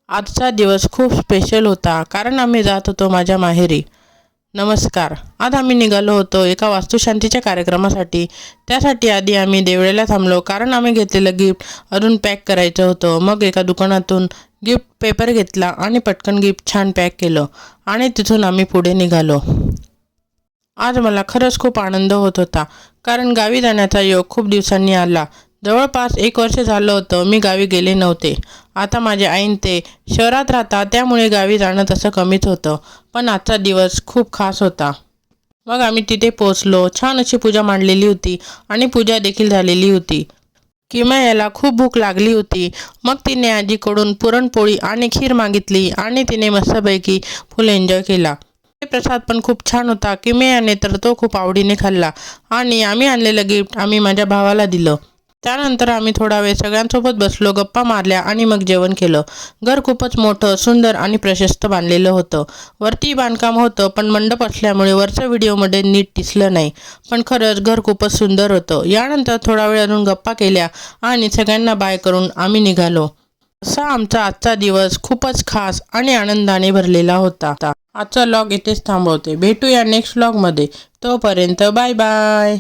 आजचा दिवस खूप स्पेशल होता कारण आम्ही जात होतो माझ्या माहेरी. नमस्कार. आज आम्ही निघालो होतो एका वास्तुशांतीच्या कार्यक्रमासाठी. त्यासाठी आधी आम्ही देवळेला थांबलो कारण आम्ही घेतलेलं गिफ्ट अजून पॅक करायचं होतं. मग एका दुकानातून गिफ्ट पेपर घेतला आणि पटकन गिफ्ट छान पॅक केलं आणि तिथून आम्ही पुढे निघालो. आज मला खरंच खूप आनंद होत होता कारण गावी जाण्याचा योग खूप दिवसांनी आला. जवळपास 1 वर्ष झालं होतं मी गावी गेले नव्हते. आता माझे आईन ते शहरात राहतात त्यामुळे गावी जाणं तसं कमीच होतं. पण आजचा दिवस खूप खास होता. मग आम्ही तिथे पोचलो. छान अशी पूजा मांडलेली होती आणि पूजा देखील झालेली होती. किमयाला खूप भूक लागली होती. मग तिने आजीकडून पुरणपोळी आणि खीर मागितली आणि तिने मस्तपैकी फुल एन्जॉय केला. ते प्रसाद पण खूप छान होता. किमयाने तर तो खूप आवडीने खाल्ला आणि आम्ही आणलेलं गिफ्ट आम्ही माझ्या भावाला दिलं. त्यानंतर आम्ही थोडा वेळ सगळ्यांसोबत बसलो, गप्पा मारल्या आणि मग जेवण केलं. घर खूपच मोठं, सुंदर आणि प्रशस्त बांधलेलं होतं. वरती बांधकाम होतं पण मंडप असल्यामुळे वरचं व्हिडिओमध्ये नीट दिसलं नाही. पण खरंच घर खूपच सुंदर होतं. यानंतर थोडा वेळ अजून गप्पा केल्या आणि सगळ्यांना बाय करून आम्ही निघालो. असा आमचा आजचा दिवस खूपच खास आणि आनंदाने भरलेला होता. आजचा व्लॉग इथेच थांबवते. भेटूया नेक्स्ट व्लॉगमध्ये. तोपर्यंत बाय बाय.